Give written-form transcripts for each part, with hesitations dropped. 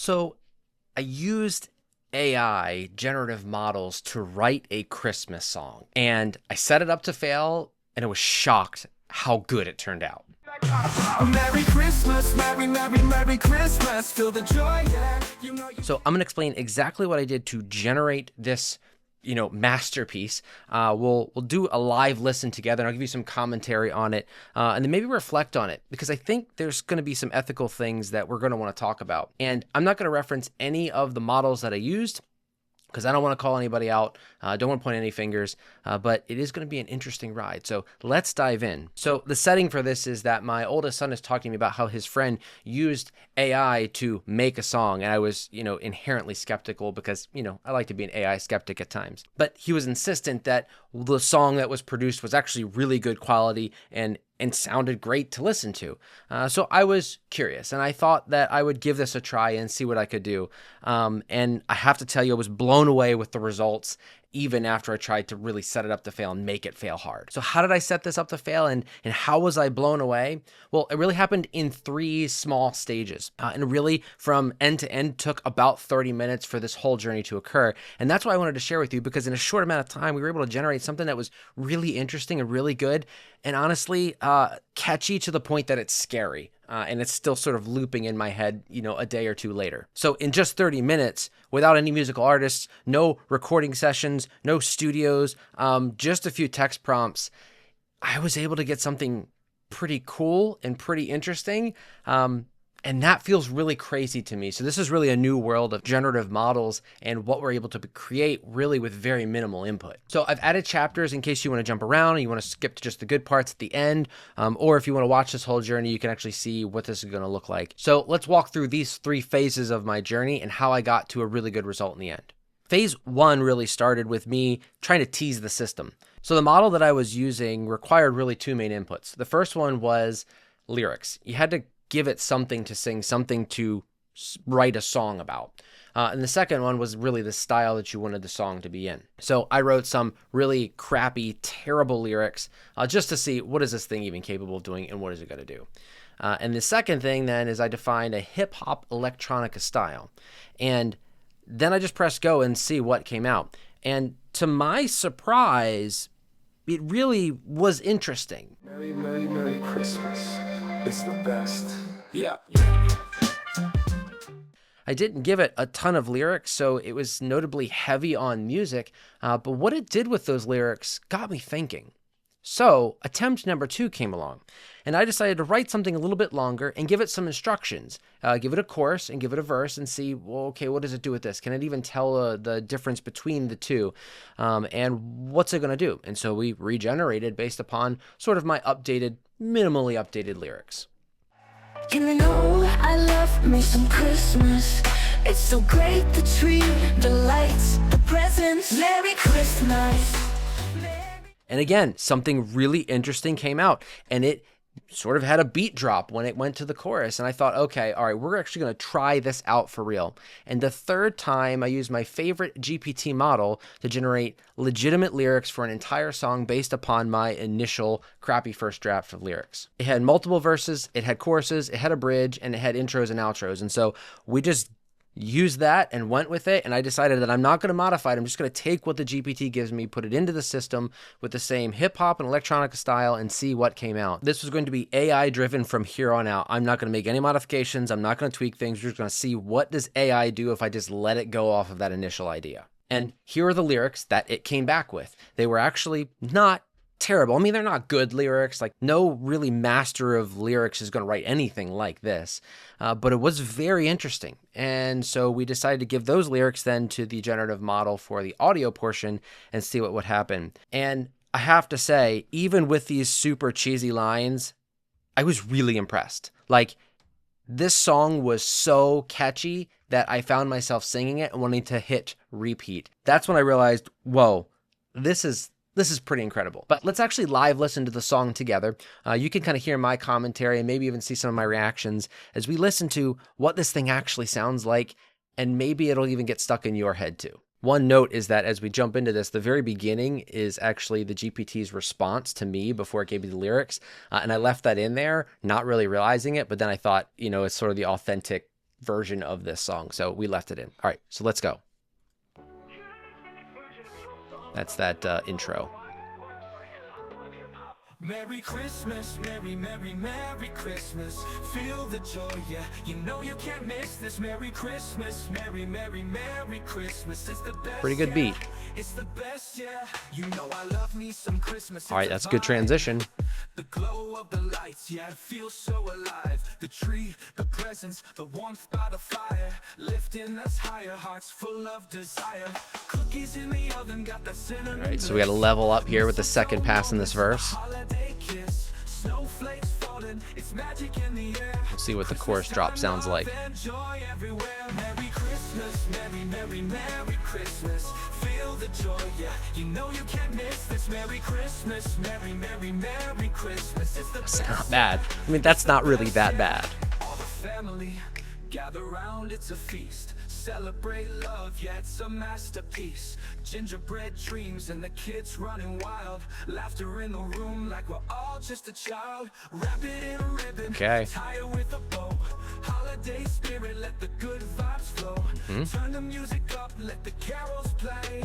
So I used AI generative models to write a Christmas song, and I set it up to fail, and I was shocked how good it turned out. Merry Christmas, Merry Christmas, feel the joy, yeah. So I'm going to explain exactly what I did to generate this, masterpiece. We'll do a live listen together, and I'll give you some commentary on it, and then maybe reflect on it, because I think there's going to be some ethical things that we're going to want to talk about. And I'm not going to reference any of the models that I used, because I don't want to call anybody out. Don't want to point any fingers, but it is going to be an interesting ride. So let's dive in. So the setting for this is that my oldest son is talking to me about how his friend used AI to make a song. And I was, inherently skeptical because, I like to be an AI skeptic at times. But he was insistent that the song that was produced was actually really good quality and sounded great to listen to. So I was curious, and I thought that I would give this a try and see what I could do. And I have to tell you, I was blown away with the results, even after I tried to really set it up to fail and make it fail hard. So how did I set this up to fail, and how was I blown away? Well, it really happened in 3 small stages. And really, from end to end, took about 30 minutes for this whole journey to occur. And that's why I wanted to share with you, because in a short amount of time, we were able to generate something that was really interesting and really good, and honestly, catchy to the point that it's scary. And it's still sort of looping in my head, a day or two later. So in just 30 minutes, without any musical artists, no recording sessions, no studios, just a few text prompts, I was able to get something pretty cool and pretty interesting. And that feels really crazy to me. So this is really a new world of generative models and what we're able to create really with very minimal input. So I've added chapters in case you want to jump around and you want to skip to just the good parts at the end. Or if you want to watch this whole journey, you can actually see what this is going to look like. So let's walk through these 3 phases of my journey and how I got to a really good result in the end. Phase 1 really started with me trying to tease the system. So the model that I was using required really 2 main inputs. The first one was lyrics. You had to give it something to sing, something to write a song about. And the second one was really the style that you wanted the song to be in. So I wrote some really crappy, terrible lyrics just to see what is this thing even capable of doing and what is it going to do. And the second thing then is I defined a hip hop electronica style. And then I just pressed go and see what came out. And to my surprise, it really was interesting. Merry Christmas. It's the best. Yeah. I didn't give it a ton of lyrics, so it was notably heavy on music, but what it did with those lyrics got me thinking. So attempt number 2 came along, and I decided to write something a little bit longer and give it some instructions. Give it a chorus and give it a verse and see, well, okay, what does it do with this? Can it even tell the difference between the two? And what's it going to do? And so we regenerated based upon sort of my minimally updated lyrics. You know I love me some Christmas. It's so great, the tree, the lights, the presents. Merry Christmas. And again, something really interesting came out, and it sort of had a beat drop when it went to the chorus. And I thought, okay, all right, we're actually going to try this out for real. And the third time I used my favorite GPT model to generate legitimate lyrics for an entire song based upon my initial crappy first draft of lyrics. It had multiple verses, it had choruses, it had a bridge, and it had intros and outros. And so we just used that and went with it, and I decided that I'm not going to modify it. I'm just going to take what the GPT gives me, put it into the system with the same hip-hop and electronica style, and see what came out. This was going to be AI driven from here on out. I'm not going to make any modifications. I'm not going to tweak things. We're just going to see what does AI do if I just let it go off of that initial idea. And here are the lyrics that it came back with. They were actually not terrible. I mean, they're not good lyrics. Like, no really master of lyrics is going to write anything like this. But it was very interesting. And so we decided to give those lyrics then to the generative model for the audio portion and see what would happen. And I have to say, even with these super cheesy lines, I was really impressed. Like, this song was so catchy that I found myself singing it and wanting to hit repeat. That's when I realized, whoa, this is pretty incredible. But let's actually live listen to the song together. You can kind of hear my commentary and maybe even see some of my reactions as we listen to what this thing actually sounds like, and maybe it'll even get stuck in your head too. One note is that as we jump into this, the very beginning is actually the GPT's response to me before it gave me the lyrics. And I left that in there, not really realizing it, but then I thought, it's sort of the authentic version of this song, so we left it in. All right, so let's go. That's that intro. Merry Christmas, Merry, Merry, Merry Christmas. Feel the joy, yeah, you know you can't miss this. Merry Christmas, Merry, Merry, Merry Christmas. It's the best, Pretty good beat. It's the best, yeah. You know I love me some Christmas. All right, that's a good transition. The glow of the lights, yeah, it feels so alive. The tree, the presents, the warmth by the fire, lifting us higher, hearts full of desire. Cookies in the oven, got the cinnamon. All right, so we got to level up here with the second pass in this verse. We'll see what the chorus drop sounds like. Merry Christmas, Merry, Merry, Merry Christmas. Feel the joy, yeah, you know you can't miss this. Merry Christmas, Merry, Merry, Merry Christmas. It's the best. That's not bad. I mean, that's not really that bad. All the family gather round, it's a feast. Celebrate love, yeah, it's a masterpiece. Gingerbread dreams and the kids running wild. Laughter in the room like we're all just a child. Wrap it in a ribbon, Okay. tie it with a bow. Holiday spirit, let the good vibes flow. Turn the music up, let the carols play.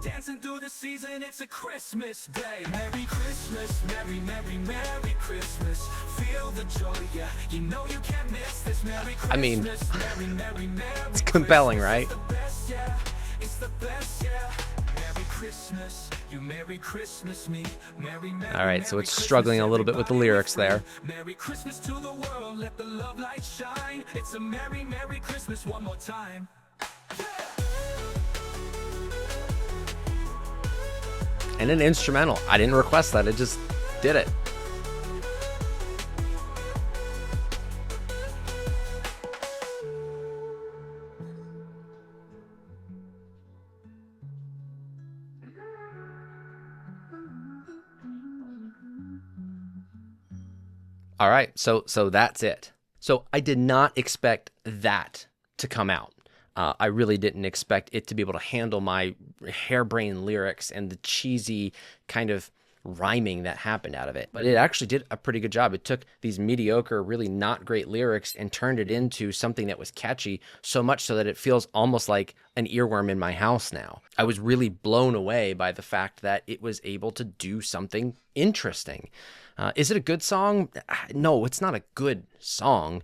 Dancing through the season, it's a Christmas day. Merry Christmas, Merry, Merry, Merry Christmas. Feel the joy, yeah, you know you can't miss this. Merry Christmas, I mean, Merry, Merry, Merry it's compelling, right? It's the best, yeah. It's the best, yeah. Merry Christmas, you Merry Christmas me. Merry, Merry, All right, so Merry it's struggling a little bit with the lyrics there. Merry Christmas to the world, let the love light shine. It's a Merry, Merry Christmas one more time. And an instrumental. I didn't request that, it just did it. All right, so that's it. So I did not expect that to come out. I really didn't expect it to be able to handle my harebrained lyrics and the cheesy kind of rhyming that happened out of it. But it actually did a pretty good job. It took these mediocre, really not great lyrics and turned it into something that was catchy, so much so that it feels almost like an earworm in my house now. I was really blown away by the fact that it was able to do something interesting. Is it a good song? No, it's not a good song,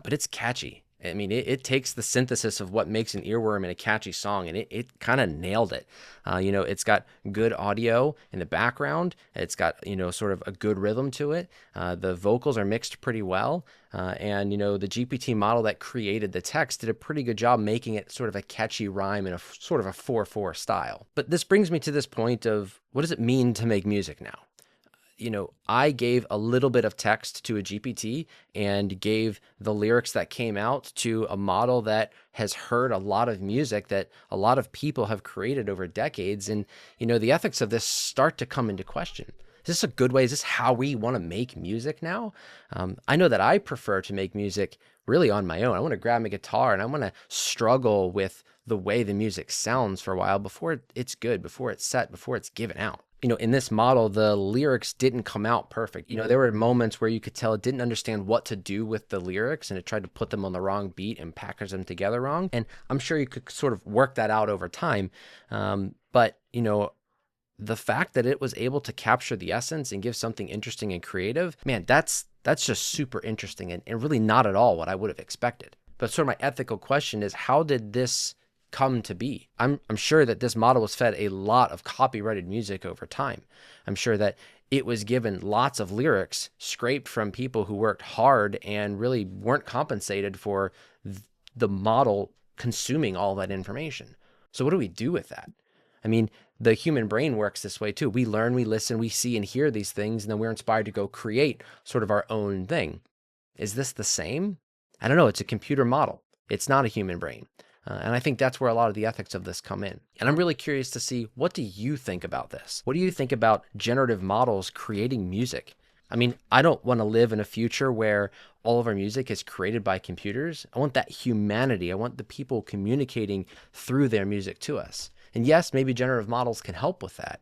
but it's catchy. I mean, it takes the synthesis of what makes an earworm in a catchy song, and it kind of nailed it. It's got good audio in the background. It's got, sort of a good rhythm to it. The vocals are mixed pretty well. And the GPT model that created the text did a pretty good job making it sort of a catchy rhyme in a sort of a 4/4 style. But this brings me to this point of, what does it mean to make music now? I gave a little bit of text to a GPT and gave the lyrics that came out to a model that has heard a lot of music that a lot of people have created over decades. And, the ethics of this start to come into question. Is this a good way? Is this how we want to make music now? I know that I prefer to make music really on my own. I want to grab my guitar and I want to struggle with the way the music sounds for a while before it's good, before it's set, before it's given out. In this model, the lyrics didn't come out perfect. There were moments where you could tell it didn't understand what to do with the lyrics and it tried to put them on the wrong beat and package them together wrong. And I'm sure you could sort of work that out over time. But the fact that it was able to capture the essence and give something interesting and creative, man, that's just super interesting and really not at all what I would have expected. But sort of my ethical question is, how did this come to be? I'm sure that this model was fed a lot of copyrighted music over time. I'm sure that it was given lots of lyrics scraped from people who worked hard and really weren't compensated for the model consuming all that information. So what do we do with that? I mean, the human brain works this way too. We learn, we listen, we see and hear these things, and then we're inspired to go create sort of our own thing. Is this the same? I don't know. It's a computer model. It's not a human brain. And I think that's where a lot of the ethics of this come in. And I'm really curious to see, what do you think about this? What do you think about generative models creating music? I mean, I don't want to live in a future where all of our music is created by computers. I want that humanity. I want the people communicating through their music to us. And yes, maybe generative models can help with that.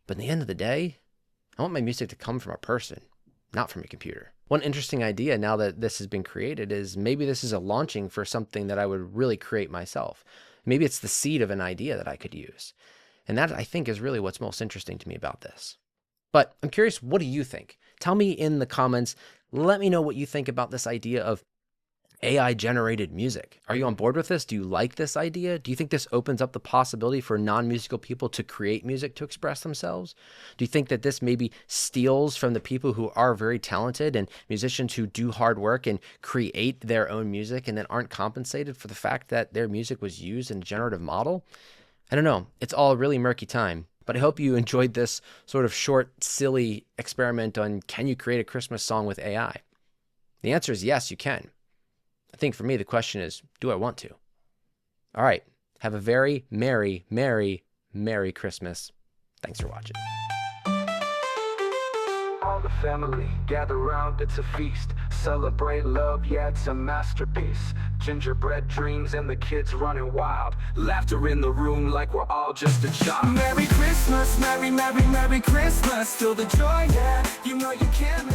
But in the end of the day, I want my music to come from a person, not from a computer. One interesting idea now that this has been created is maybe this is a launching for something that I would really create myself. Maybe it's the seed of an idea that I could use. And that, I think, is really what's most interesting to me about this. But I'm curious, what do you think? Tell me in the comments. Let me know what you think about this idea of AI generated music. Are you on board with this? Do you like this idea? Do you think this opens up the possibility for non-musical people to create music to express themselves? Do you think that this maybe steals from the people who are very talented and musicians who do hard work and create their own music and then aren't compensated for the fact that their music was used in a generative model? I don't know. It's all really murky time. But I hope you enjoyed this sort of short, silly experiment on can you create a Christmas song with AI? The answer is yes, you can. I think for me, the question is, do I want to? All right. Have a very merry, merry, merry Christmas. Thanks for watching. All the family gather round, it's a feast. Celebrate love, yeah, it's a masterpiece. Gingerbread dreams and the kids running wild. Laughter in the room like we're all just a child. Merry Christmas, Merry, Merry, Merry Christmas. Feel the joy, yeah, you know you can't